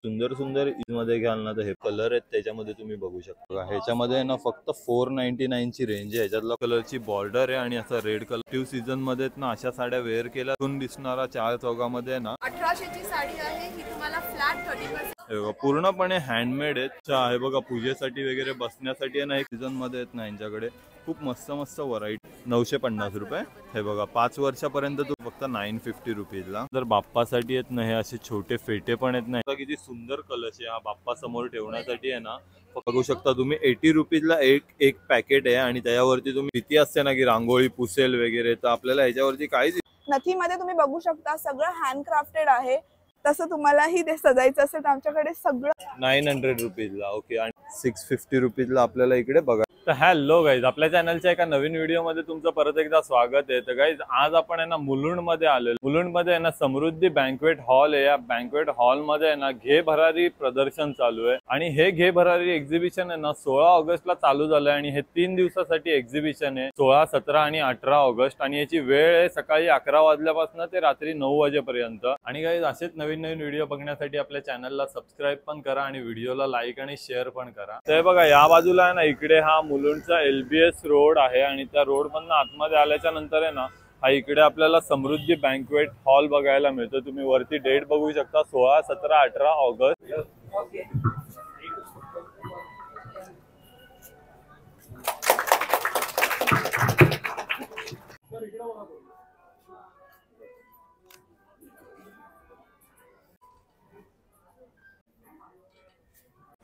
सुंदर सुंदर मध्ये घ्याल ना तर हे कलर आहेत त्याच्यामध्ये तुम्ही बघू शकता। ह्याच्यामध्ये ना फक्त 499 ची रेंज आहे। ह्याच्यातला कलरची बॉर्डर आहे आणि असा रेड कलर ट्यू सीझन मध्ये ना अशा साड्या वेअर केल्या दिसणारा चार चौकामध्ये ना 1800 ची साडी आहे ही तुम्हाला फ्लॅट 30% पूर्णपणे हँडमेड आहे बघा। पूजेसाठी वगैरे बसण्यासाठी आहे ना एक सीझन मध्ये आहेत ना यांच्याकडे खूप मस्त मस्त व्हरायटी। 950 रुपये हे बघा 5 वर्षापर्यंत तू फक्त 950 रुपीजला। जर बाप्पासाठी आहेत ना हे असे छोटे फेटे पण आहेत ना किती सुंदर कलश आहे हा बाप्पा समोर ठेवण्यासाठी आहे ना। बघू शकता तुम्ही 80 रुपीजला एक पॅकेट आहे आणि त्याच्यावरती तुम्ही भीती असते ना की रांगोळी पुसेल वगैरे तर आपल्याला ह्याच्यावरती काहीच नथी मध्ये तुम्ही बघू शकता सगळं हँडक्राफ्टेड आहे। तसं तुम्हालाही ते सजायचं असेल तर आमच्याकडे सगळं 900 रुपीजला ओके आणि 650 रुपीजला आपल्याला इकडे बघा। तर हॅलो गाईज, आपल्या चॅनलच्या एका नवीन व्हिडिओ मध्ये तुमचं परत एकदा स्वागत आहे। तर गाईज आज आपण आहे ना मुलुंड मध्ये आलेलो। मुलुंड मध्ये आहे ना समृद्धी बँक्वेट हॉल आहे। या बँक्वेट हॉल मध्ये आहे ना घे भरारी प्रदर्शन चालू आहे आणि हे घे भरारी एक्झिबिशन आहे ना 16 ऑगस्टला चालू झालंय आणि हे 3 दिवसासाठी एक्झिबिशन आहे 16, 17 आणि 18 ऑगस्ट आणि याची वेळ आहे सकाळी 11 वाजल्यापासून ते रात्री 9 वाजेपर्यंत। आणि गाईज असेच नवीन नवीन व्हिडिओ बघण्यासाठी आपल्या चॅनलला सबस्क्राईब पण करा आणि व्हिडिओला लाईक आणि शेअर पण करा। तर बघा या बाजूला आहे ना इकडे हा मुलुंडचा LBS रोड आहे आणि त्या रोड मधून आतमध्ये आल्याच्या नंतर आहे ना हा इकडे आपल्याला समृद्धी बँक्वेट हॉल बघायला मिळतो। तुम्ही वरती डेट बघू शकता 16, 17, 18 ऑगस्ट।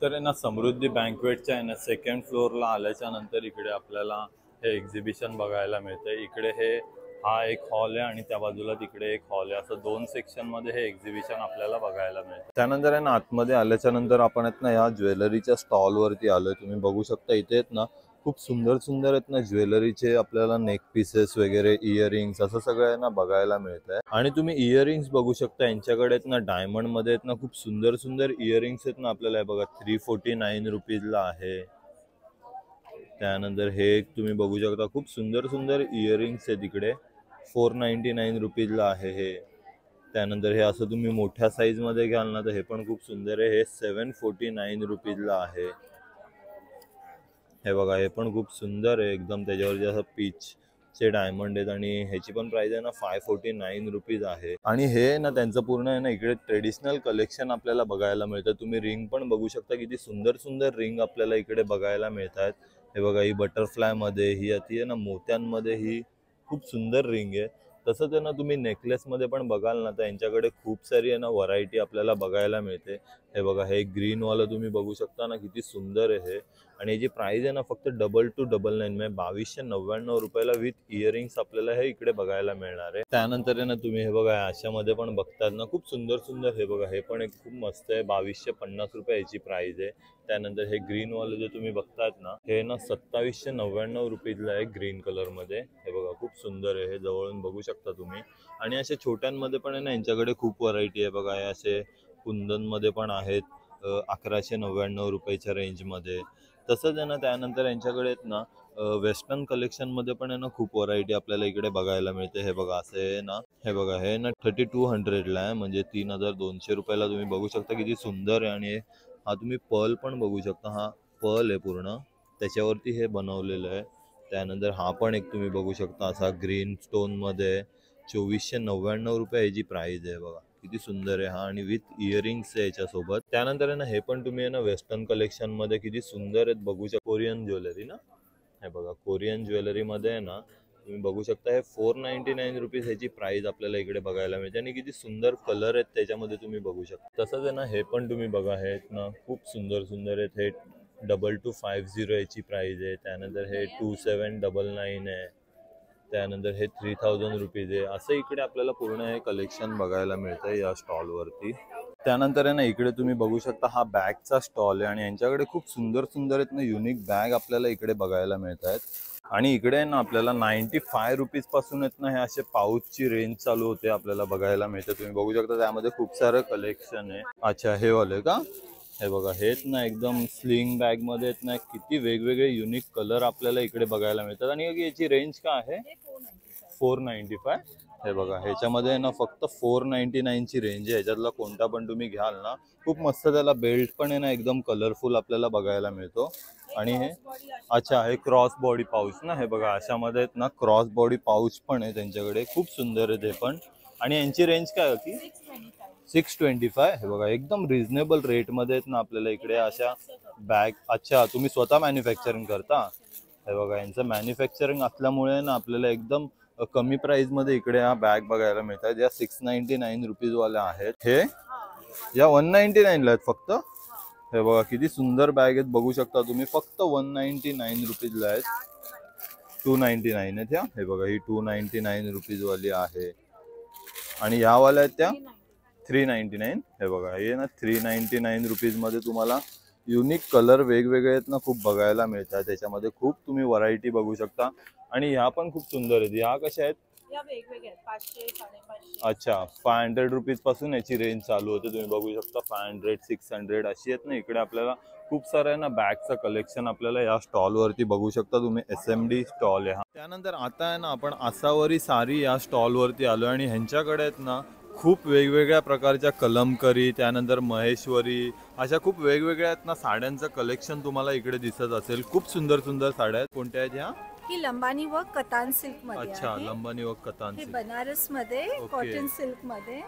तर आहे ना समृद्धी बँक्वेटच्या आहे ना सेकंड फ्लोअरला आल्याच्या नंतर इकडे आपल्याला हे एक्झिबिशन बघायला मिळतंय। इकडे हा एक हॉल आहे आणि त्या बाजूला तिकडे एक हॉल आहे। असं 2 सेक्शन मध्ये हे एक्झिबिशन आपल्याला बघायला मिळतं। त्यानंतर आहे ना आतमध्ये आल्याच्या नंतर आपण आहेत ना या ज्वेलरीच्या स्टॉल वरती आलोय। तुम्ही बघू शकता इथे आहेत ना खूप सुंदर सुंदर आहेत ना ज्वेलरीचे आपल्याला नेक पीसेस वगैरे इयरिंग्स असं सगळं आहे ना बघायला मिळतंय। आणि तुम्ही इयरिंग्स बघू शकता यांच्याकडे आहेत ना डायमंड मध्ये आहेत ना खूप सुंदर सुंदर इयरिंग्स आहेत ना आपल्याला बघा 349 रुपीजला आहे। त्यानंतर हे तुम्ही बघू शकता खूप सुंदर सुंदर इयरिंग्स आहे तिकडे 499 रुपीजला आहे हे। त्यानंतर हे असं तुम्ही मोठ्या साईज मध्ये घ्याल ना तर हे पण खूप सुंदर आहे। हे 749 रुपीजला आहे। हे बघा हे पण खूप सुंदर आहे एकदम। त्याच्यावर असं पीच चे डायमंड आहेत आणि ह्याची पण प्राइस आहे ना 549 रुपीज आहे। आणि हे ना त्यांचं पूर्ण आहे ना इकडे ट्रेडिशनल कलेक्शन आपल्याला बघायला मिळतं। तुम्ही रिंग पण बघू शकता किती सुंदर सुंदर रिंग आपल्याला इकडे बघायला मिळतात। हे बघा ही बटरफ्लाय मध्ये ही आहे ना मोत्यांमध्ये ही खूप सुंदर रिंग आहे। तसंच आहे ना तुम्ही नेकलेस मध्ये पण बघाल ना तर यांच्याकडे खूप सारी आहे ना व्हरायटी आपल्याला बघायला मिळते। हे बघा हे ग्रीन वाला तुम्ही बघू शकता ना किती सुंदर आहे हे। आणि याची प्राइस आहे ना फक्त 2299 म्हणजे 2299 रुपयाला विथ इयरिंग्स आपल्याला हे इकडे बघायला मिळणार आहे। त्यानंतर आहे ना तुम्ही हे बघा अशामध्ये पण बघतात ना खूप सुंदर सुंदर। हे बघा हे पण एक खूप मस्त आहे 2250 रुपये याची प्राइस आहे। त्यानंतर हे ग्रीन वाले जे तुम्ही बघतात ना हे ना 2799 रुपीजला आहे ग्रीन कलर मध्ये। हे बघा खूप सुंदर आहे हे जवळून बघू शकता तुम्ही। आणि असे छोट्यांमध्ये पण आहे ना यांच्याकडे खूप व्हरायटी आहे बघा। हे असे कुंदन मध्ये पण आहेत 1199 रुपयाच्या रेंज मध्ये। तसंच आहे ना त्यानंतर यांच्याकडे आहेत ना वेस्टर्न कलेक्शन मध्ये पण आहे ना खूप व्हरायटी आपल्याला इकडे बघायला मिळते। हे बघा असे ना हे बघा हे ना 3200 ला आहे म्हणजे 3200 रुपयाला तुम्ही बघू शकता किती सुंदर आहे। आणि हा तुम्ही पर्ल पण बघू शकता हा पर्ल आहे पूर्ण त्याच्यावरती हे बनवलेलं आहे। त्यानंतर हा पण एक तुम्ही बघू शकता असा ग्रीन स्टोन मध्ये 2499 रुपये याची प्राइस आहे बघा किती सुंदर आहे हा आणि विथ इयरिंग्स आहे याच्यासोबत। त्यानंतर आहे ना हे पण तुम्ही आहे ना वेस्टर्न कलेक्शन मध्ये किती सुंदर आहेत बघू शकता। कोरियन ज्वेलरी ना हे बघा कोरियन ज्वेलरी मध्ये आहे ना तुम्ही बघू शकता हे 499 रुपीज ह्याची प्राइस आपल्याला इकडे बघायला मिळते। आणि किती सुंदर कलर आहेत त्याच्यामध्ये तुम्ही बघू शकता। तसंच आहे ना हे पण तुम्ही बघा हे ना खूप सुंदर सुंदर आहेत। हे 2250 याची प्राइस आहे। त्यानंतर हे 2799 आहे। त्यानंतर हे 3000 रुपीज आहे। असं इकडे आपल्याला पूर्ण हे कलेक्शन बघायला मिळतं या स्टॉल वरती। त्यानंतर आहे ना इकडे तुम्ही बघू शकता हा बॅगचा स्टॉल आहे आणि यांच्याकडे खूप सुंदर सुंदर आहेत ना युनिक बॅग आपल्याला इकडे बघायला मिळत आहेत। आणि इकडे ना आपल्याला 95 रुपीज पासून आहेत ना हे असे पाऊचची रेंज चालू होते आपल्याला बघायला मिळते। तुम्ही बघू शकता त्यामध्ये खूप सारं कलेक्शन आहे। अच्छा हे वाले का हे बघा हेच ना एकदम स्लिंग बॅग मध्ये आहेत ना किती वेगवेगळे युनिक कलर आपल्याला इकडे बघायला मिळतात। आणि याची रेंज काय आहे 495। हे बघा ह्याच्यामध्ये ना फक्त 499 ची रेंज आहे. ह्याच्यातला कोणता पण तुम्ही घ्याल ना खूप मस्त. त्याला बेल्ट पण आहे ना एकदम कलरफुल आपल्याला बघायला मिळतो. आणि हे अच्छा हे क्रॉस बॉडी पाऊच ना, हे बघा अशामध्ये आहेत ना क्रॉस बॉडी पाऊच पण आहे त्यांच्याकडे. खूप सुंदर आहे ते पण. आणि यांची रेंज काय होती? 625. हे बघा एकदम रिझनेबल रेटमध्ये आहेत ना आपल्याला इकडे अशा बॅग. अच्छा तुम्ही स्वतः मॅन्युफॅक्चरिंग करता? हे बघा यांचं मॅन्युफॅक्चरिंग असल्यामुळे ना आपल्याला एकदम कमी प्राइस मध्ये इकडे हा बॅग बघायला मिळतात. या 699 रुपीज वाल्या आहेत. हे या 199 ला आहेत फक्त. हे बघा किती सुंदर बॅग आहेत बघू शकता तुम्ही. फक्त 199 रुपीजला आहेत. 299 आहेत. हे बघा ही 299 रुपीज वाली आहे. आणि ह्या वाल्या आहेत त्या 399. हे बघा हे ना 399 रुपीज मध्ये तुम्हाला युनिक कलर वेगवेगळे आहेत ना खूप बघायला मिळतात. त्याच्यामध्ये खूप तुम्ही व्हरायटी बघू शकता. आणि ह्या पण खूप सुंदर आहेत. ह्या कशा आहेत? या वेगवेगळ्या 500 550. अच्छा 500 रुपीज पासून याची रेंज चालू होते. तुम्ही बघू शकता 500 600 अशी आहेत ना. इकडे आपल्याला खूप सारं आहे ना बॅगचं कलेक्शन आपल्याला या स्टॉल वरती बघू शकता तुम्ही. SMD स्टॉल आहे हा. त्यानंतर आता आहे ना आपण आसावरी सारी या स्टॉल वरती आलो. आणि ह्यांच्याकडे आहेत ना खूप वेगवेगळ्या प्रकारच्या कलमकरी, त्यानंतर महेश्वरी, अशा खूप वेगवेगळ्या आहेत ना साड्यांचं कलेक्शन तुम्हाला इकडे दिसत असेल. खूप सुंदर सुंदर साड्या आहेत. कोणत्या आहेत ह्या? ही लंबानी व कतान सिल्क मध्ये अच्छा आहे. लंबानी व कतान हे सिल्क. बनारस मध्ये ओके. कॉटन सिल्क मध्ये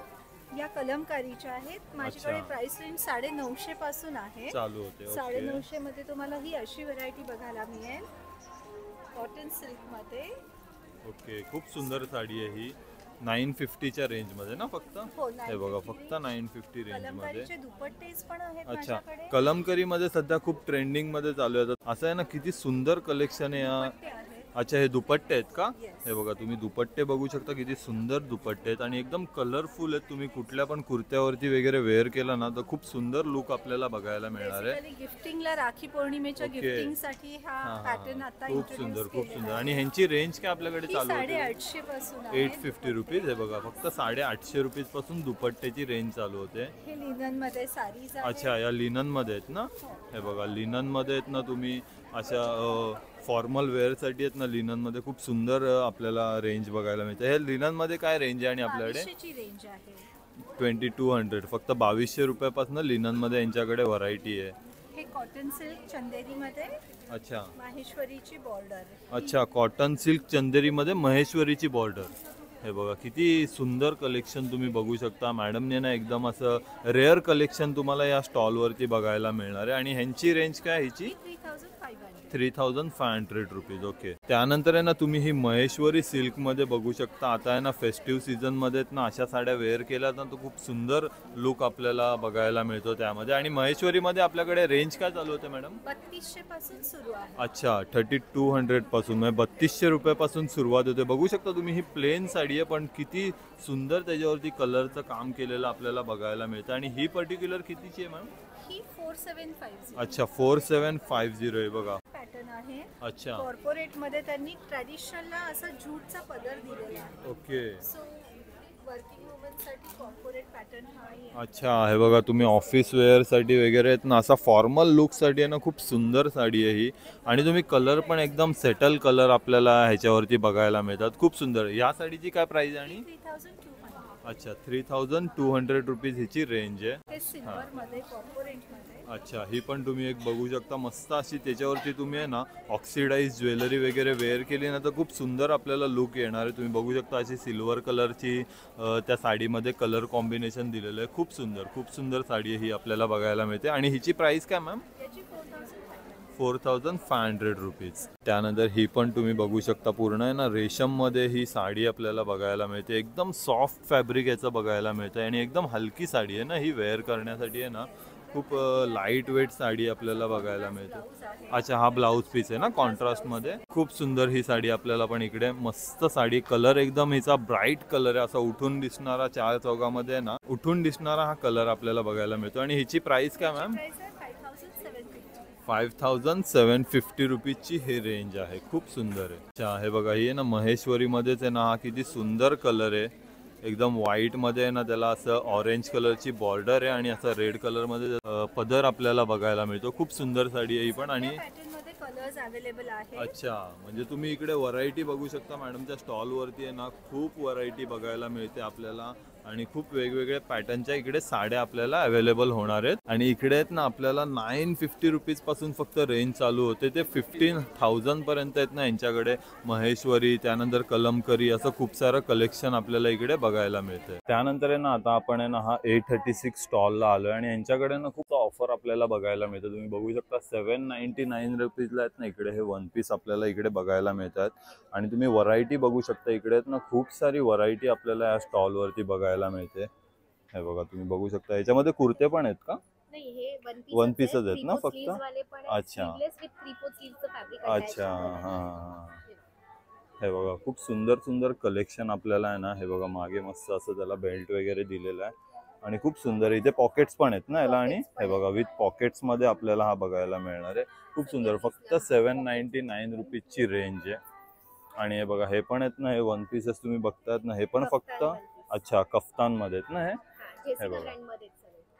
या कलमकारीच्या आहेत. माझ्याकडे अच्छा. प्राइस रेंज 950 पासून आहे. चालू होते. ओके 950 मध्ये तुम्हाला ही अशी व्हरायटी बघायला मिळेल कॉटन सिल्क मध्ये. ओके खूप सुंदर साडी आहे ही. 950 च्या रेंज मध्ये ना फक्त. हो, हे बघा 950 फक्त 950 रेंज मध्ये. कलमकारीचे दुपट्टेच पण आहेत अच्छा माझ्याकडे. कलमकरी मध्ये सध्या खूप ट्रेंडिंग मध्ये चालू आहे. असं आहे ना किती सुंदर कलेक्शन आहे या. दुपट्टे आहेत. अच्छा हे दुपट्टे आहेत का? Yes. हे बघा तुम्ही दुपट्टे बघू शकता किती सुंदर दुपट्टे आहेत. आणि एकदम कलरफुल आहेत. तुम्ही कुठल्या पण कुर्त्यावरती वगैरे वेअर केला ना तर खूप सुंदर लुक आपल्याला बघायला मिळणार आहे. बेसिकली गिफ्टिंगला राखी पौर्णिमेच्या ओके. गिफ्टिंग साठी हा हा, हा, पॅटर्न हा. आता खूप सुंदर खूप सुंदर. आणि ह्यांची रेंज काय आपल्याकडे चालू होती? 850 पासून आहे. 850 रुपीज. हे बघा फक्त 850 रुपीज पासून दुपट्ट्याची रेंज चालू होते. हे लिनन मध्ये साडीज आहेत. अच्छा या लिनन मध्ये आहेत ना. हे बघा लिनन मध्ये आहेत ना तुम्ही अशा फॉर्मल वेअर साठी आहेत ना. लिनन मध्ये खूप सुंदर आपल्याला रेंज बघायला मिळते. हे लिनन मध्ये काय रेंज आहे? आणि आपल्याकडे 2200 ची रेंज आहे. 2200 फक्त 2200 रुपयापासून लिनन मध्ये यांच्याकडे व्हरायटी आहे. हे कॉटन सिल्क चंदेरी मध्ये अच्छा माहेश्वरीची बॉर्डर. अच्छा कॉटन सिल्क चंदेरी मध्ये महेश्वरीची बॉर्डर. हे बघा किती सुंदर कलेक्शन तुम्ही बघू शकता. मॅडमने ना एकदम असं रेअर कलेक्शन तुम्हाला या स्टॉल वरती बघायला मिळणार आहे. आणि ह्यांची रेंज काय हिची? 3500 रुपीज. ओके त्यानंतर आहे ना तुम्ही ही महेश्वरी सिल्क मध्ये बघू शकता. आता आहे ना फेस्टिव्ह सीझन मध्ये ना अशा साड्या वेअर केल्या ना तर खूप सुंदर लुक आपल्याला बघायला मिळतो त्यामध्ये. आणि महेश्वरी मध्ये आपल्याकडे रेंज काय चालू होते मॅडम? 3200 पासून सुरू आहे. अच्छा 3200 पासून म्हणजे 3200 रुपयापासून सुरुवात होते. बघू शकता तुम्ही ही प्लेन साडी आहे पण किती सुंदर त्याच्यावरती कलरचं काम केलेलं आपल्याला बघायला मिळतं. आणि ही पर्टिक्युलर कितीची आहे मॅम? ही 4750. अच्छा 4750 आहे बघा. पॅटर्न आहे. अच्छा कॉर्पोरेट मध्ये त्यांनी ट्रॅडिशनलला असा जूटचा पदर दिलेला आहे. ओके सो वर्किंग वुमन साठी कॉर्पोरेट पॅटर्न हा आहे. अच्छा हे बघा तुम्ही ऑफिस वेअर साठी वगैरे आहेत ना असा फॉर्मल लुक साठी आहे ना खूप सुंदर साडी आहे ही. आणि तुम्ही कलर पण एकदम सेटल कलर आपल्याला ह्याच्यावरती बघायला मिळतात. खूप सुंदर. या साडीची काय प्राइस आहे? आणि 3200. अच्छा 3200 रुपीज हिची रेंज आहे. हे सिल्वर मध्ये कॉर्पोरेट मध्ये. अच्छा ही पण तुम्ही एक बघू शकता मस्त अशी. त्याच्यावरती तुम्ही आहे ना ऑक्सिडाइज ज्वेलरी वगैरे वेअर केली ना तर खूप सुंदर आपल्याला लुक येणार आहे. तुम्ही बघू शकता अशी सिल्वर कलरची त्या साडीमध्ये कलर कॉम्बिनेशन दिलेलं आहे. खूप सुंदर साडी ही आपल्याला बघायला मिळते. आणि हिची प्राइस काय मॅम? याची 4500 रुपीज. त्यानंतर ही पण तुम्ही बघू शकता पूर्ण आहे ना रेशम मध्ये ही साडी आपल्याला बघायला मिळते. एकदम सॉफ्ट फॅब्रिक याचं बघायला मिळतं. आणि एकदम हलकी साडी आहे ना ही वेअर करण्यासाठी आहे ना. खूप लाईट वेट साडी आपल्याला बघायला मिळते. अच्छा हा ब्लाऊज पीस आहे ना कॉन्ट्रास्ट मध्ये. खूप सुंदर ही साडी आपल्याला पण इकडे मस्त साडी. कलर एकदम हिचा ब्राईट कलर आहे. असा उठून दिसणारा चार चौकामध्ये आहे ना उठून दिसणारा हा कलर आपल्याला बघायला मिळतो. आणि हिची प्राइस काय मॅम? 5750 रुपीजची हे रेंज आहे. खूप सुंदर आहे. अच्छा हे बघा ही आहे ना महेश्वरी मध्येच आहे ना. हा किती सुंदर कलर आहे. एकदम व्हाईट मध्ये आहे ना त्याला असं ऑरेंज कलरची बॉर्डर आहे. आणि असं रेड कलर मध्ये पदर आपल्याला बघायला मिळतो. खूप सुंदर साडी आहे ही पण. आणि पॅटर्न मध्ये कलर्स अवेलेबल आहेत. अच्छा, म्हणजे तुम्ही इकडे व्हरायटी बघू शकता. मॅडमच्या स्टॉलवरती आहे ना खूप व्हरायटी बघायला मिळते आपल्याला आणि खूप वेगवेगळ्या पॅटर्नच्या इकडे साड्या आपल्याला अवेलेबल होणार आहेत. आणि इकडे आहेत ना आपल्याला 950 रुपीज पासून फक्त रेंज चालू होते ते 15,000 पर्यंत आहेत ना यांच्याकडे. महेश्वरी, त्यानंतर कलमकरी, असं खूप सारं कलेक्शन आपल्याला इकडे बघायला मिळते. त्यानंतर आहे ना आता आपण आहे ना हा A36 स्टॉलला आलोय आणि यांच्याकडे ना खूप ऑफर आपल्याला बघायला मिळते. तुम्ही बघू शकता 799 रुपीजला आहेत ना इकडे हे वन पीस आपल्याला इकडे बघायला मिळतात. आणि तुम्ही व्हरायटी बघू शकता इकडे आहेत ना खूप सारी व्हरायटी आपल्याला या स्टॉलवरती बघायला मिळते. हे बघा तुम्ही बघू शकता. याच्यामध्ये कुर्ते पण आहेत का? नाही, हे वन पीसच आहेत ना फक्त? अच्छा, अच्छा, हा. हे बघा खूप सुंदर सुंदर कलेक्शन आपल्याला आहे ना. हे बघा मागे मस्त असं त्याला बेल्ट वगैरे दिलेला आहे आणि खूप सुंदर इथे पॉकेट्स पण आहेत ना याला. आणि हे बघा विथ पॉकेट्स मध्ये आपल्याला हा बघायला मिळणार आहे. खूप सुंदर, फक्त 799 रुपीजची रेंज आहे. आणि हे बघा हे पण आहेत ना हे वन पीसेस तुम्ही बघतायत ना, हे पण फक्त अच्छा कफ्तान मध्ये आहेत ना हे बघा.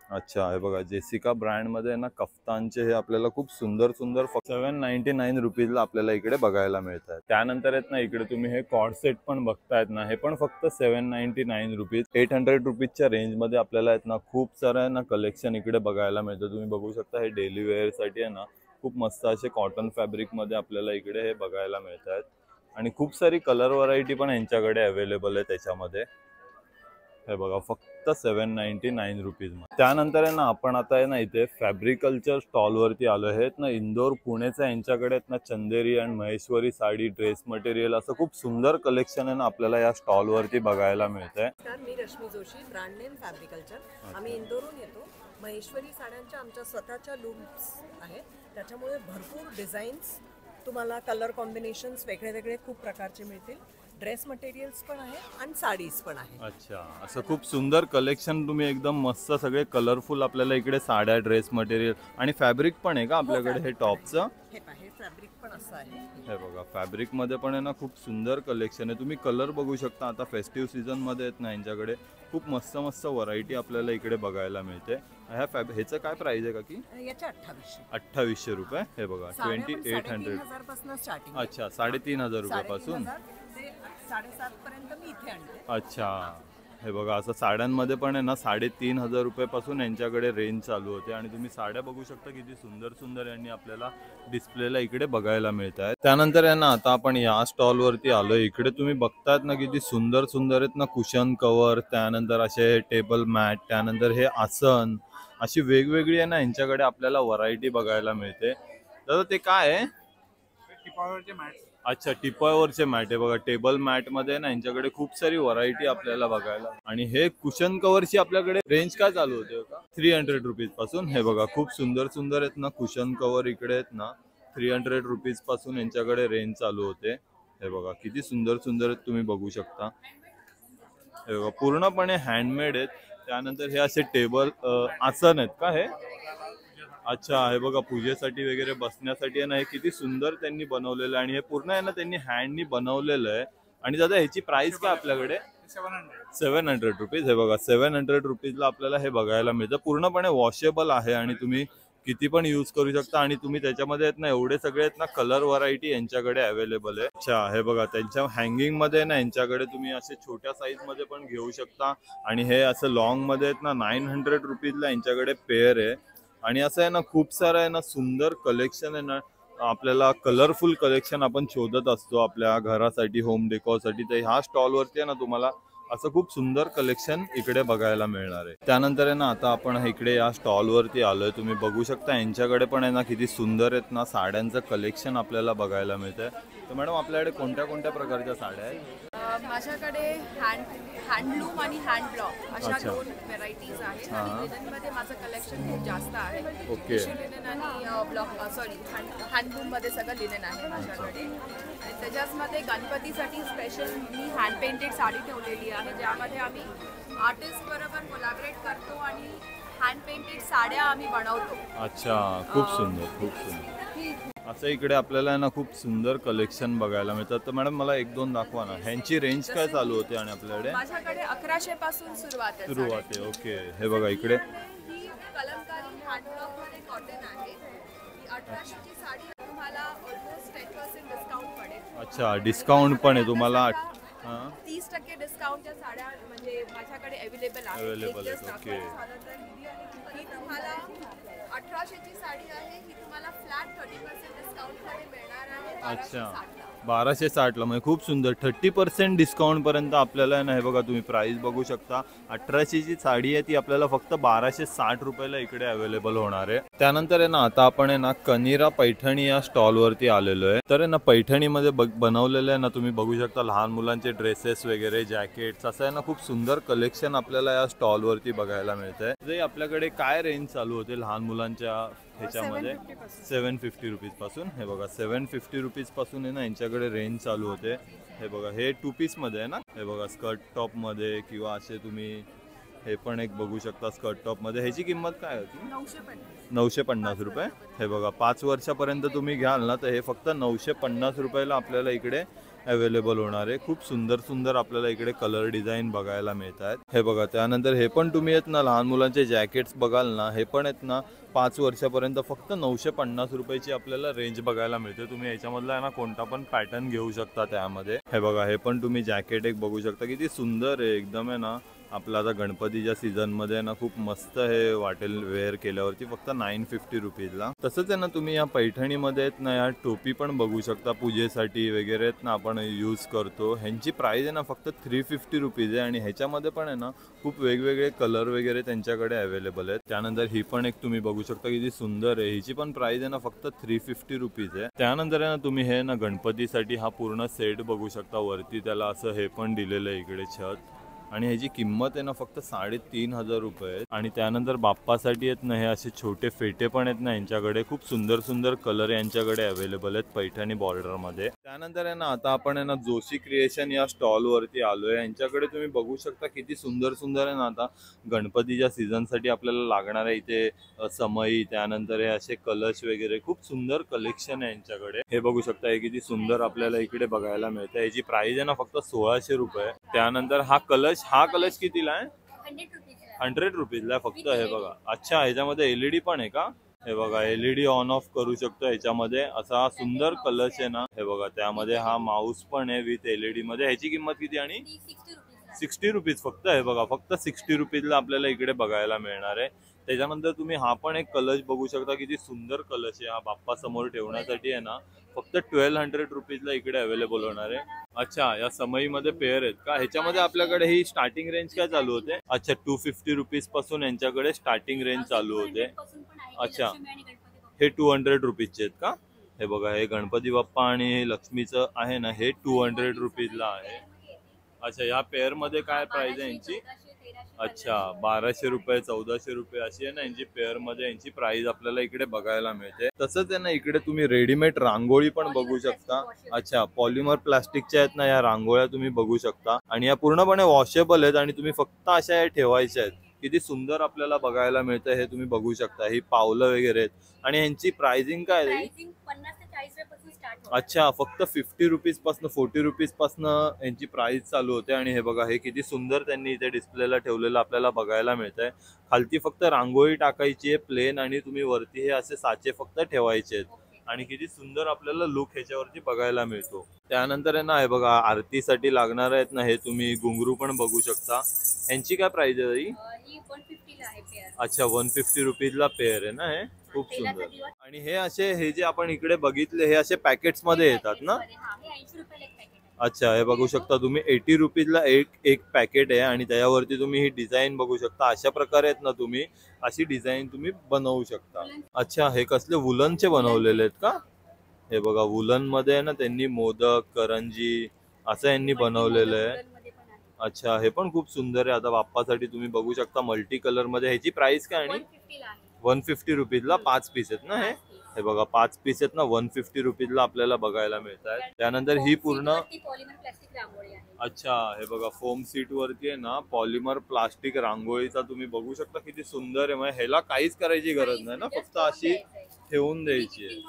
अच्छा, हे बघा जेसिका ब्रँड मध्ये ना कफ्तानचे हे आपल्याला खूप सुंदर सुंदर 799 रुपीजला आपल्याला इकडे बघायला मिळतात. त्यानंतर आहेत ना इकडे तुम्ही हे कॉर्ड सेट पण बघतायत ना, हे पण फक्त 799 रुपीज. 800 रुपीजच्या रेंज मध्ये आपल्याला आहेत ना खूप सारं ना कलेक्शन इकडे बघायला मिळतं. तुम्ही बघू शकता हे डेली वेअर साठी आहे ना खूप मस्त असे कॉटन फॅब्रिक मध्ये आपल्याला इकडे हे बघायला मिळतात. आणि खूप सारी कलर व्हरायटी पण यांच्याकडे अवेलेबल आहे त्याच्यामध्ये. हे बघा फक्त 799 रुपीज. त्यानंतर आहे ना आपण आता आहे ना इथे फॅब्रिकल्चर स्टॉलवरती आलो आहेत ना. इंदोर पुणेचा यांच्याकडे आहेत ना चंदेरी आणि महेश्वरी साडी, ड्रेस मटेरियल, असं खूप सुंदर कलेक्शन आहे ना आपल्याला या स्टॉलवरती बघायला मिळतंय. मी रश्मी जोशी, ब्रँड नेम फॅब्रिकल्चर. आम्ही इंदोरहून येतो. महेश्वरी साड्यांच्या आमच्या स्वतःच्या लूम्स आहेत, त्याच्यामुळे भरपूर डिझाईन्स तुम्हाला, कलर कॉम्बिनेशन्स वेगळे वेगळे खूप प्रकारचे मिळतील. ड्रेस मटेरियल्स पण आहे आणि साडीज पण आहे. अच्छा, असं खूप सुंदर कलेक्शन तुम्ही एकदम मस्त सगळे कलरफुल आपल्याला इकडे साड्या, ड्रेस मटेरियल आणि फॅब्रिक पण आहे का आपल्याकडे हे टॉपचं? हे फॅब्रिक पण असं आहे. हे बघा फॅब्रिक मध्ये पण आहे ना खूप सुंदर कलेक्शन आहे. तुम्ही कलर बघू शकता. आता फेस्टिव्ह सीझन मध्ये आहेत ना यांच्याकडे खूप मस्त मस्त व्हरायटी आपल्याला इकडे बघायला मिळते. ह्याचं काय प्राइस आहे का की? याचे 2800 रुपये. हे बघा 2800 पासून स्टार्टिंग. अच्छा, 3500 रुपयापासून 7.5 पर्यंत मी इथे आणते. अच्छा, हे बघा असं साड्यांमध्ये पण आहे ना 3500 रुपयापासून यांच्याकडे रेंज चालू होते. आणि तुम्ही साड्या बघू शकता किती सुंदर सुंदर यांनी आपल्याला डिस्प्लेला इकडे बघायला मिळत आहेत. त्यानंतर आहे ना आता आपण या स्टॉलवरती आलोय. इकडे तुम्ही बघतायत ना किती सुंदर सुंदर आहेत ना कुशन कव्हर, त्यानंतर असे टेबल मॅट, त्यानंतर हे आसन, अशी वेगवेगळी आहे ना यांच्याकडे आपल्याला व्हरायटी बघायला मिळते. दादा ते काय आहे? अच्छा, टिपावरचे मॅट आहे बघा. टेबल मॅट मध्ये ना यांच्याकडे खूप सारी व्हरायटी आपल्याला बघायला. आणि हे कुशन कव्हरची आपल्याकडे रेंज काय चालू होते का? 300 रुपीज पासून. हे बघा खूप सुंदर सुंदर आहेत ना कुशन कव्हर इकडे आहेत ना. 300 रुपीज पासून यांच्याकडे रेंज चालू होते. हे बघा किती सुंदर सुंदर आहेत तुम्ही बघू शकता. हे बघा पूर्णपणे हँडमेड आहेत. त्यानंतर हे असे टेबल आसन आहेत का हे? अच्छा, हे बघा पूजेसाठी वगैरे बसण्यासाठी आहे ना हे किती सुंदर त्यांनी बनवलेलं आहे. आणि हे पूर्ण आहे ना त्यांनी हँडनी बनवलेलं आहे. आणि दादा ह्याची प्राइस काय आपल्याकडे? 700 रुपीज. हे बघा 700 रुपीजला आपल्याला हे बघायला मिळतं. पूर्णपणे वॉशेबल आहे आणि तुम्ही किती पण यूज करू शकता. आणि तुम्ही त्याच्यामध्ये आहेत ना एवढे सगळे आहेत ना कलर व्हरायटी यांच्याकडे अवेलेबल आहे. अच्छा, हे बघा त्यांच्या हँगिंग मध्ये ना यांच्याकडे तुम्ही असे छोट्या साईज मध्ये पण घेऊ शकता. आणि हे असं लॉंग मध्ये आहेत ना 900 रुपीजला यांच्याकडे पेअर आहे. आणि असं आहे ना खूप सारं आहे ना सुंदर कलेक्शन आहे ना आपल्याला. कलरफुल कलेक्शन आपण शोधत असतो आपल्या घरासाठी, होम डेकोरसाठी. तर ह्या स्टॉलवरती आहे ना तुम्हाला असं खूप सुंदर कलेक्शन इकडे बघायला मिळणार आहे. त्यानंतर आहे ना आता आपण इकडे या स्टॉलवरती आलोय. तुम्ही बघू शकता यांच्याकडे पण आहे ना किती सुंदर आहेत ना साड्यांचं कलेक्शन आपल्याला बघायला मिळतंय. तर मॅडम आपल्याकडे कोणत्या कोणत्या प्रकारच्या साड्या आहेत? माझ्याकडे हँडलूम आणि हँड ब्लॉक अशा 2 व्हेरायटीज आहेत. आणि लिननमध्ये माझं कलेक्शन खूप जास्त आहे. ओके. लिनन आणि ब्लॉक हँडलूम मध्ये सगळं लिनन आहे माझ्याकडे. आणि त्याच्यामध्ये गणपतीसाठी स्पेशल मी हँड पेंटेड साडी ठेवलेली आहे, ज्यामध्ये आम्ही आर्टिस्ट बरोबर कोलॅबरेट करतो आणि हँड पेंटेड साड्या आम्ही बनवतो. अच्छा, खूप सुंदर खूप सुंदर. असं इकडे आपल्याला ना खूप सुंदर कलेक्शन बघायला मिळतात. तर मॅडम मला 1-2 दाखवा ना. ह्यांची रेंज काय चालू होते? आणि आपल्याकडे माझ्याकडे 1100 पासून सुरुवात आहे. ओके, हे बघा इकडे ही कलमकारी हँडब्लॉक मध्ये कॉटन आहे. ही 1800 ची साडी तुम्हाला ऑलमोस्ट 10% डिस्काउंट पडेल. अच्छा, डिस्काउंट पण आहे तुम्हाला. हां 30% डिस्काउंटच्या साड्या म्हणजे माझ्याकडे अवेलेबल आहे. Available आहेत, okay. ही तुम्हाला 1800 ची साडी आहे. ही तुम्हाला फ्लॅट 30% डिस्काउंट मध्ये मिळणार आहे. अच्छा 1260 ला. 1260 ला, म्हणजे खूप सुंदर 30% डिस्काउंट पर्यंत आपल्याला आहे ना. हे बघा तुम्ही प्राइस बघू शकता. 1800 ची साडी आहे ती आपल्याला फक्त 1260 रुपयाला इकडे अवेलेबल होणार आहे. त्यानंतर आहे ना आता आपण आहे ना कनीरा पैठणी या स्टॉल वरती आलेलो आहे. तर आहे ना पैठणीमध्ये बनवलेलं आहे ना, तुम्ही बघू शकता लहान मुलांचे ड्रेसेस वगैरे, जॅकेट्स, असं आहे ना खूप सुंदर कलेक्शन आपल्याला या स्टॉल वरती बघायला मिळतंय. जे आपल्याकडे काय रेंज चालू होते लहान मुलांच्या ह्याच्यामध्ये 750 रुपीज पासून. हे बघा 750 रुपीज पासून आहे ना यांच्याकडे रेंज चालू होते. हे बघा हे 2 पीस मध्ये आहे ना. हे बघा स्कर्ट टॉप मध्ये किंवा असे तुम्ही हे पण एक बघू शकता स्कर्ट टॉप मध्ये. ह्याची किंमत काय होती? 950 रुपये. हे बघा 5 वर्षापर्यंत तुम्ही घ्याल ना तर हे फक्त 950 रुपयाला आपल्याला इकडे अवेलेबल होणार आहे. खूप सुंदर सुंदर आपल्याला इकडे कलर डिझाईन बघायला मिळत आहेत. हे बघा त्यानंतर हे पण तुम्ही येत ना लहान मुलांचे जॅकेट्स बघाल ना, हे पण आहेत ना 5 वर्षापर्यंत फक्त 950 रुपयाची आपल्याला रेंज बघायला मिळते. तुम्ही याच्यामधला आहे ना कोणता पण पॅटर्न घेऊ शकता त्यामध्ये. हे बघा हे पण तुम्ही जॅकेट एक बघू शकता किती सुंदर आहे एकदम आहे ना. आपला आता गणपतीच्या सीझनमध्ये ना खूप मस्त हे वाटेल वेअर केल्यावरती फक्त 950 रुपीजला. तसंच आहे ना तुम्ही या पैठणीमध्ये आहेत ना या टोपी पण बघू शकता पूजेसाठी वगैरे आहेत ना आपण यूज करतो. ह्यांची प्राइस आहे ना फक्त 350 रुपीज आहे आणि ह्याच्यामध्ये पण आहे ना खूप वेगवेगळे कलर वगैरे त्यांच्याकडे अवेलेबल आहेत. त्यानंतर ही पण एक तुम्ही बघू शकता किती सुंदर आहे. हिची पण प्राइस आहे ना फक्त 350 रुपीज आहे. त्यानंतर आहे ना तुम्ही हे ना गणपतीसाठी हा पूर्ण सेट बघू शकता. वरती त्याला असं हे पण दिलेलं आहे इकडे छत, आणि ह्याची किंमत आहे ना फक्त 3500 रुपये आहे. आणि त्यानंतर बाप्पासाठी आहेत ना हे असे छोटे फेटे पण आहेत ना यांच्याकडे. खूप सुंदर सुंदर कलर यांच्याकडे अवेलेबल आहेत पैठणी बॉर्डरमध्ये. त्यानंतर आहे ना आता आपण आहे ना जोशी क्रिएशन या स्टॉल वरती आलोय. यांच्याकडे तुम्ही बघू शकता किती सुंदर सुंदर आहे ना आता गणपतीच्या सीझनसाठी आपल्याला लागणार आहे इथे समई, त्यानंतर हे असे कलश वगैरे खूप सुंदर कलेक्शन आहे यांच्याकडे. हे बघू शकता हे किती सुंदर आपल्याला इकडे बघायला मिळतं. याची प्राइस आहे ना फक्त 1600 रुपये. त्यानंतर हा कलश कितीला आहे? 100 रुपीजला फक्त. हे बघा अच्छा ह्याच्यामध्ये LED पण आहे का? हे बघा LED ऑन ऑफ करू शकतो ह्याच्यामध्ये. असा हा सुंदर कलश आहे ना. हे बघा त्यामध्ये हा माऊस पण आहे विथ LED मध्ये. ह्याची किंमत किती? आणि 60 रुपीज फक्त. हे बघा फक्त 60 रुपीजला आपल्याला इकडे बघायला मिळणार आहे. त्याच्यानंतर तुम्ही हा पण एक कलश बघू शकता किती सुंदर कलश आहे. हा बाप्पा समोर ठेवण्यासाठी आहे ना फक्त 1200 रुपीजला इकडे अवेलेबल होणार आहे. अच्छा या समईमध्ये पेअर आहेत का? ह्याच्यामध्ये आपल्याकडे ही स्टार्टिंग रेंज काय चालू होते? अच्छा 250 रुपीज पासून यांच्याकडे स्टार्टिंग रेंज चालू होते. अच्छा हे 200 रुपीजचे आहेत का? हे बघा हे गणपती बाप्पा आणि लक्ष्मीचं आहे ना हे 200 रुपीजला आहे. अच्छा या पेअर मध्ये काय प्राइस आहे यांची? अच्छा 1200 रुपये 1400 रुपये अशी आहे ना यांची पेअर मध्ये यांची प्राइस आपल्याला इकडे बघायला मिळते. तसंच आहे ना इकडे तुम्ही रेडीमेड रांगोळी पण बघू शकता. अच्छा पॉलिमर प्लास्टिकच्या आहेत ना या रांगोळ्या तुम्ही बघू शकता आणि या पूर्णपणे वॉशेबल आहेत आणि तुम्ही फक्त अशा या ठेवायच्या आहेत. किती सुंदर आपल्याला बघायला मिळतं हे तुम्ही बघू शकता. ही पावलं वगैरे आहेत आणि ह्यांची प्राइसिंग काय आहे? 50 ते 40 रुपयापासून स्टार्ट. अच्छा फक्त 50 रुपीज पासून 40 रुपीज पासून यांची प्राइस चालू होते. आणि हे बघा हे किती सुंदर त्यांनी इथे डिस्प्लेला ठेवलेलं आपल्याला बघायला मिळतंय. खालती फक्त रांगोळी टाकायची आहे प्लेन आणि तुम्ही वरती हे असे साचे फक्त ठेवायचे आहेत आणि किती सुंदर आपल्याला लुक ह्याच्यावरती बघायला मिळतो. त्यानंतर आहे ना हे बघा आरतीसाठी लागणार आहेत ना हे तुम्ही घुंगरू पण बघू शकता. यांची काय प्राइस आहे? ही 150 ला आहे पेअर. अच्छा 150 रुपीजला पेअर आहे ना हे. खूप सुंदर. आणि हे असे हे जे आपण इकडे बघितले हे असे पॅकेट्स मध्ये येतात ना? हा हे 80 रुपयाला एक पॅकेट आहे. अच्छा हे बघू शकता तुम्ही 80 रुपीजला एक पॅकेट आहे आणि त्याच्यावरती तुम्ही ही डिझाईन बघू शकता. अशा प्रकारे आहेत ना तुम्ही अशी डिझाईन तुम्ही बनवू शकता. अच्छा हे कसले वुलनचे बनवलेले आहेत का? हे बघा वुलन मध्ये आहे ना त्यांनी मोदक करंजी असं यांनी बनवलेलं आहे. अच्छा हे पण खूप सुंदर आहे. आता बाप्पासाठी तुम्ही बघू शकता मल्टी कलर मध्ये. ह्याची प्राइस काय? आणि 150 ला आहे. 150 रुपीजला 5 पीस आहेत ना हे. हे बघा 5 पीस आहेत ना 150 रुपीजला आपल्याला बघायला मिळतात. त्यानंतर ही पूर्ण पॉलिमर प्लास्टिक रांगोळी आहे. अच्छा हे बघा फोम सीट वरती आहे ना पॉलिमर प्लास्टिक रांगोळीचा तुम्ही बघू शकता किती सुंदर आहे. म्हणजे ह्याला काहीच करायची गरज नाही ना फक्त अशी ठेवून द्यायची आहे.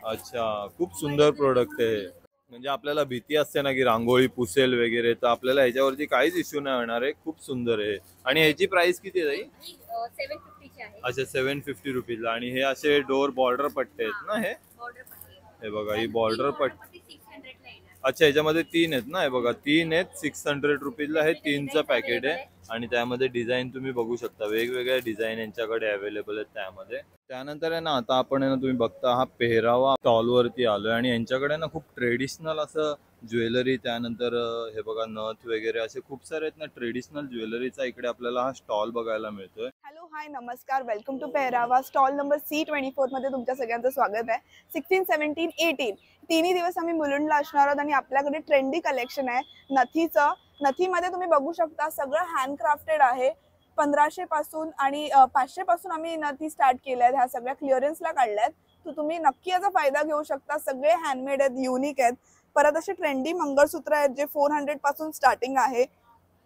अच्छा खूप सुंदर प्रोडक्ट आहे. म्हणजे आपल्याला भीती असते ना की रांगोळी पुसेल वगैरे तर आपल्याला ह्याच्यावरती काहीच इश्यू नाही होणार आहे. खूप सुंदर आहे. आणि ह्याची प्राइस किती आहे? 750 ची आहे. अच्छा 750 रुपीजला. आणि हे असे डोर बॉर्डर पट्टे आहेत ना हे? बॉर्डर पट्टी हे बघा ही बॉर्डर पट्टी. 600 ला येणार. अच्छा याच्यामध्ये 3 आहेत ना, हे बघा 3 आहेत. 600 रुपीजला हे 3चं पॅकेट आहे आणि त्यामध्ये डिझाईन तुम्ही बघू शकता, वेगवेगळ्या डिझाईन यांच्याकडे अवेलेबल आहेत त्यामध्ये. त्यानंतर आहे ना आता आपण आहे ना तुम्ही बघता हा पेहरावा स्टॉल वरती आलोय आणि यांच्याकडे ना खूप ट्रेडिशनल असं ज्वेलरी, त्यानंतर हे बघा नथ वगैरे असे खूप सारे आहेत ना ट्रेडिशनल ज्वेलरीचा इकडे आपल्याला हा स्टॉल बघायला मिळतोय. हॅलो हाय नमस्कार, welcome to Pehrava. Stall number C24 मध्ये तुमच्या सगळ्यांचं स्वागत आहे. 16, 17, 18 तिन्ही दिवस आम्ही मुलुंडला असणार आहोत आणि आपल्याकडे ट्रेंडी कलेक्शन आहे नथीचं. नथीमध्ये तुम्ही बघू शकता सगळं हँडक्राफ्टेड आहे. 1500 पासून आणि 500 पासून आम्ही नथी स्टार्ट केल्या आहेत. ह्या सगळ्या क्लिअरन्सला काढल्यात, तर तुम्ही नक्की याचा फायदा घेऊ शकता. सगळे हँडमेड आहेत, युनिक आहेत. परत असे ट्रेंडी मंगळसूत्र आहेत जे 400 पासून स्टार्टिंग आहे.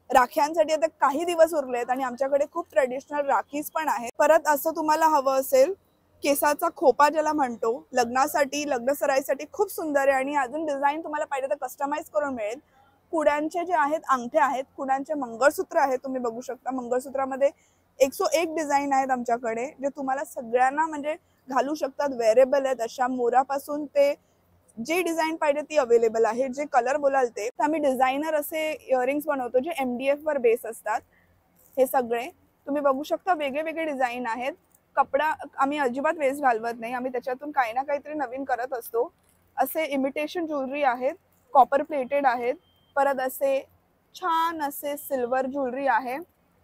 राख्यांसाठी आता काही दिवस उरलेत आणि आमच्याकडे खूप ट्रेडिशनल राखीज पण आहेत. परत असं तुम्हाला हवं असेल केसाचा खोपा ज्याला म्हणतो, लग्नासाठी लग्नसराईसाठी खूप सुंदर आहे आणि अजून डिझाईन तुम्हाला पाहिजे तर कस्टमाइज करून मिळेल. कुड्यांचे जे आहेत अंगठे आहेत, कुड्यांचे मंगळसूत्र आहेत, तुम्ही बघू शकता. मंगळसूत्रामध्ये 101 डिझाईन आहेत आमच्याकडे जे तुम्हाला सगळ्यांना म्हणजे घालू शकतात. वेअरेबल आहेत, अशा मोरापासून ते जे डिझाईन पाहिजे ती अवेलेबल आहे. जे कलर बोलाल ते आम्ही डिझायनर असे इयरिंग्स बनवतो जे MDF वर बेस असतात. हे सगळे तुम्ही बघू शकता, वेगळे वेगळे डिझाईन आहेत. कपडा आम्ही अजिबात वेस्ट घालवत नाही, आम्ही त्याच्यातून काही ना काहीतरी नवीन करत असतो. असे इमिटेशन ज्वेलरी आहेत, कॉपर प्लेटेड आहेत. परत असे छान असे सिल्वर ज्वेलरी आहे.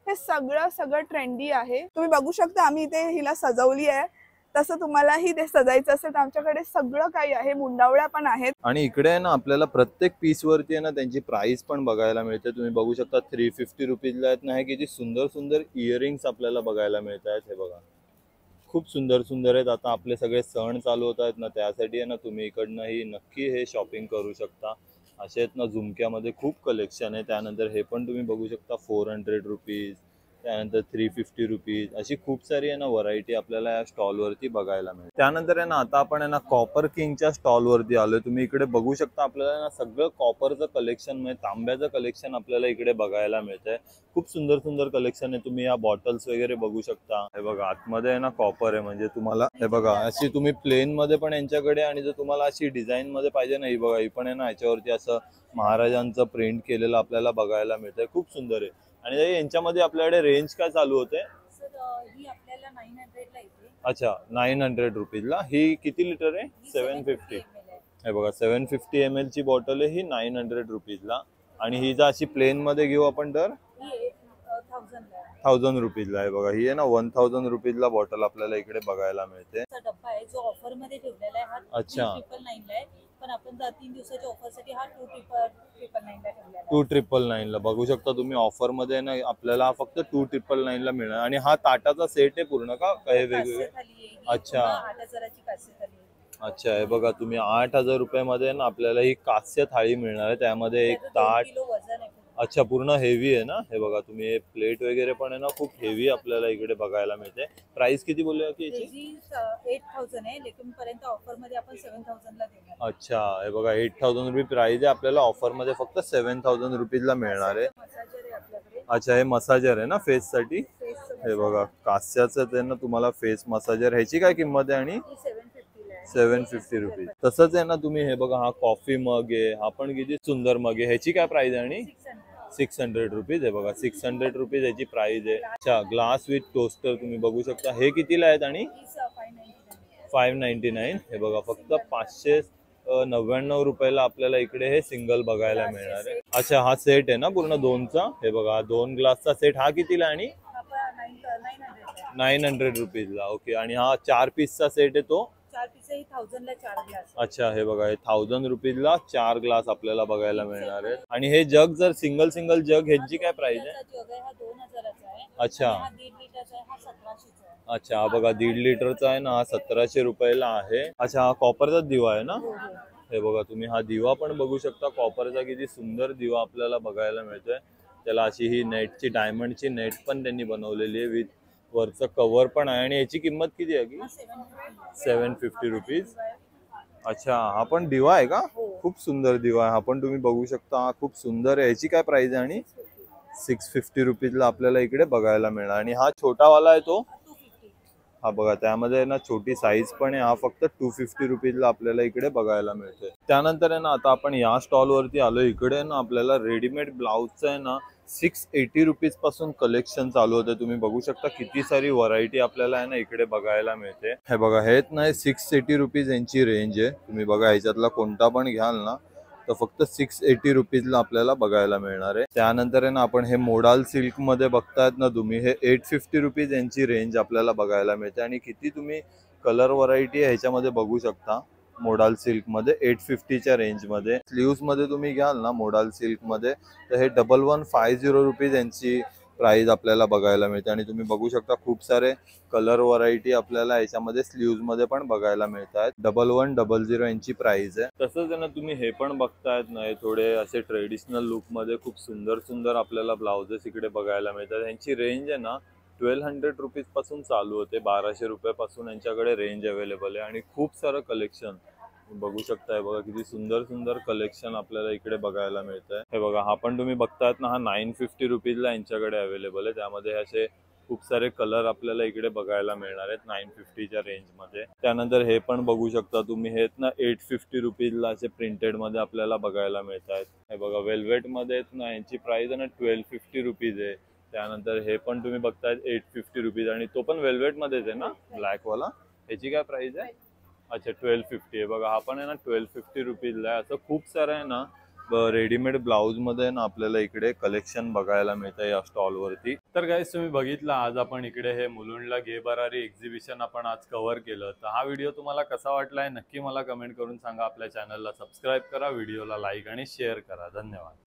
हे सगळं ट्रेंडी आहे. तुम्ही बघू शकता आम्ही इथे हिला सजवली आहे. तसं तुम्हालाही ते सजायचं असेल तर आमच्याकडे सगळं काही आहे. मुंडावळ्या पण आहेत. आणि इकडे आहे ना आपल्याला प्रत्येक पीस वरती आहे ना त्यांची प्राइस पण बघायला मिळते. तुम्ही बघू शकता 350 रुपीजला आहेत ना हे किती सुंदर सुंदर इयरिंग्स आपल्याला बघायला मिळत आहेत. हे बघा खूप सुंदर सुंदर आहेत. आता आपले सगळे सण चालू होत आहेत ना, त्यासाठी आहे ना तुम्ही इकडनंही नक्की हे शॉपिंग करू शकता. असे आहेत ना झुमक्यामध्ये खूप कलेक्शन आहे. त्यानंतर हे पण तुम्ही बघू शकता 400 रुपीज, त्यानंतर 350 रुपीज, अशी खूप सारी आहे ना व्हरायटी आपल्याला या स्टॉलवरती बघायला मिळते. त्यानंतर आहे ना आता आपण आहे ना कॉपर किंगच्या स्टॉलवरती आलोय. तुम्ही इकडे बघू शकता आपल्याला ना सगळं कॉपरचं कलेक्शन म्हणजे तांब्याचं कलेक्शन आपल्याला इकडे बघायला मिळतंय. खूप सुंदर सुंदर कलेक्शन आहे. तुम्ही या बॉटल्स वगैरे बघू शकता. हे बघा आतमध्ये आहे ना कॉपर आहे, म्हणजे तुम्हाला हे बघा अशी तुम्ही प्लेन मध्ये पण यांच्याकडे, आणि जर तुम्हाला अशी डिझाईन मध्ये पाहिजे ना, ही बघा ही पण आहे ना याच्यावरती असं महाराजांचं प्रिंट केलेलं आपल्याला बघायला मिळतंय. खूप सुंदर आहे. आणि यांच्यामध्ये आपल्याकडे रेंज काय चालू होते? ही आपल्याला 900 ला येते. अच्छा 900 रुपीजला. ही किती लिटर आहे? 750. हे बघा 750 ml ची बॉटल आहे ही 900 रुपीजला. आणि ही जर अशी प्लेन मध्ये घेऊ आपण तर 1000 रुपीजला आहे. बघा ही आहे ना 1000 रुपीजला बॉटल आपल्याला इकडे बघायला मिळते. डब्बा आहे जो ऑफर मध्ये ठेवलेला आहे. हा अच्छा 399 ला आहे, पण आपण 3 दिवसाच्या ऑफर साठी हा 2999 ला ठेवलेला आहे. 2999 ला बघू शकता तुम्ही. ऑफर मध्ये ना आपल्याला फक्त 2999 ला मिळणार. आणि हा ताटाचा सेट आहे पूर्ण का काही वेगवेगळे? अच्छा 8000ची कास्य थाली आहे. अच्छा हे बघा तुम्ही 8000 रुपयामध्ये ना आपल्याला ही कास्य थाळी मिळणार आहे. त्यामध्ये एक त्याचं 2 ताट. किलो वजन आहे. अच्छा पूर्ण हेवी आहे ना. हे बघा तुम्ही हे प्लेट वगैरे पण आहे ना खूप हेवी आपल्याला इकडे बघायला मिळते. प्राइस किती बोलूया की याची? त्याची 8000 आहे, लेकिन पर्यंत ऑफर मध्ये आपण 7000 ला देणार. अच्छा हे बघा 8000 रुपये प्राइस आहे. आपल्याला ऑफर मध्ये फक्त 7000 रुपीजला मिळणार आहे. मसाजर आहे आपल्याकडे. अच्छा हे मसाजर आहे ना फेस साठी. फेसचं हे बघा कास्याचं ते ना तुम्हाला फेस मसाजर. ह्याची काय किंमत आहे? आणि ही 750 ला आहे. 750 रुपीज. तसंच आहे ना तुम्ही हे बघा हा कॉफी मग आहे, हा पण किती सुंदर मग आहे. ह्याची काय प्राइस आहे? आणि 600 रुपीज. आहे बघा 600 रुपीज याची प्राइस आहे. अच्छा ग्लास विथ टोस्टर तुम्ही बघू शकता. हे कितीला आहेत? आणि ही 599 आहे. 599. हे बघा फक्त 599 रुपयाला आपल्याला इकडे हे सिंगल बघायला मिळणार आहे. अच्छा हा सेट आहे ना पूर्ण 2चा. हे बघा 2 ग्लासचा सेट. हा कितीला? आणि हा पण 900 ला. 900 रुपीजला. ओके. आणि हा 4 पीसचा सेट आहे तो 4 पीस ही 1000 ला 4 ग्लास. अच्छा हे बघा हे 1000 रुपीजला 4 ग्लास आपल्याला बघायला मिळणार आहेत. आणि हे जग जर सिंगल जग ह्याची काय प्राइस आहे? जग आहे हा 2000चा आहे. अच्छा हा 1.5 लिटरचा आहे, हा 1700चा आहे. अच्छा हा बघा 1.5 लिटरचा आहे ना, हा 1700 रुपयाला आहे. अच्छा हा कॉपरचा दिवा आहे ना. हे बघा तुम्ही हा दिवा पण बघू शकता. कॉपरचा किती सुंदर दिवा आपल्याला बघायला मिळतोय. त्याला अशी ही नेटची डायमंडची नेट पण त्यांनी बनवलेली आहे. विथ वरचं कव्हर पण आहे. आणि याची किंमत किती आहे की? 750 रुपीज. अच्छा हा पण दिवा आहे का? खूप सुंदर दिवा आहे हा पण. तुम्ही बघू शकता हा खूप सुंदर आहे. याची काय प्राइस आहे? आणि 650 रुपीजला आपल्याला इकडे बघायला मिळणार. आणि हा छोटावाला आहे तो हा बघा त्यामध्ये आहे ना छोटी साईज पण आहे, हा फक्त 250 रुपीजला आपल्याला इकडे बघायला मिळते. त्यानंतर आहे ना आता आपण या स्टॉल वरती आलो. इकडे ना आपल्याला रेडीमेड ब्लाउजचं आहे ना 680 रुपीज पासून कलेक्शन चालू होते. तुम्ही बघू शकता किती सारी व्हरायटी आपल्याला आहे ना इकडे बघायला मिळते. हे बघा हे ना 680 रुपीज यांची रेंज आहे. तुम्ही बघा ह्याच्यातला कोणता पण घ्याल ना तर फक्त 680 रुपीजला आपल्याला बघायला मिळणार आहे. त्यानंतर आहे ना आपण हे मोडाल सिल्क मध्ये बघतायत ना तुम्ही, हे 850 रुपीज यांची रेंज आपल्याला बघायला मिळते. आणि किती तुम्ही कलर व्हरायटी आहे ह्याच्यामध्ये बघू शकता. मोडाल सिल्क मध्ये 850च्या रेंज मध्ये. स्लीव्स मध्ये तुम्ही घ्याल ना मोडाल सिल्क मध्ये तर हे 1150 रुपीज यांची प्राइस आपल्याला बघायला मिळते. आणि तुम्ही बघू शकता खूप सारे कलर व्हरायटी आपल्याला याच्यामध्ये स्लीव्स मध्ये पण बघायला मिळतात. 1100 यांची प्राइस आहे. तसंच आहे ना तुम्ही हे पण बघतायत ना, हे थोडे असे ट्रेडिशनल लुक मध्ये खूप सुंदर सुंदर आपल्याला ब्लाउजेस इकडे बघायला मिळतात. यांची रेंज आहे ना 1200 रुपीज पासून चालू होते. 1200 रुपयापासून यांच्याकडे रेंज अवेलेबल आहे. आणि खूप सारं कलेक्शन बघू शकताय. बघा किती सुंदर सुंदर कलेक्शन आपल्याला इकडे बघायला मिळत आहे. हे बघा हा पण तुम्ही बघतायत ना, हा 950 रुपीजला यांच्याकडे अवेलेबल आहे. त्यामध्ये असे खूप सारे कलर आपल्याला इकडे बघायला मिळणार आहेत 950च्या रेंज मध्ये. त्यानंतर हे पण बघू शकता तुम्ही, हे ना 850 रुपीजला असे प्रिंटेड मध्ये आपल्याला बघायला मिळत आहेत. हे बघा वेल्वेट मध्ये ना यांची प्राइस आहे ना 1250 रुपीज आहे. त्यानंतर हे पण तुम्ही बघतायत 850 रुपीज आणि तो पण वेल्वेट मध्येच आहे ना ब्लॅक वाला. ह्याची काय प्राइस आहे? अच्छा 1250 आहे. बघा हा पण आहे ना 1250 रुपीजला आहे. असं खूप सारं आहे ना रेडीमेड ब्लाऊज मध्ये ना आपल्याला इकडे कलेक्शन बघायला मिळतं या स्टॉल वरती. तर गाईस तुम्ही बघितलं आज आपण इकडे हे मुलुंडला घे भरारी एक्झिबिशन आपण आज कव्हर केलं. तर हा व्हिडिओ तुम्हाला कसा वाटलाय नक्की मला कमेंट करून सांगा. आपल्या चॅनलला सबस्क्राईब करा, व्हिडिओला लाईक आणि शेअर करा. धन्यवाद.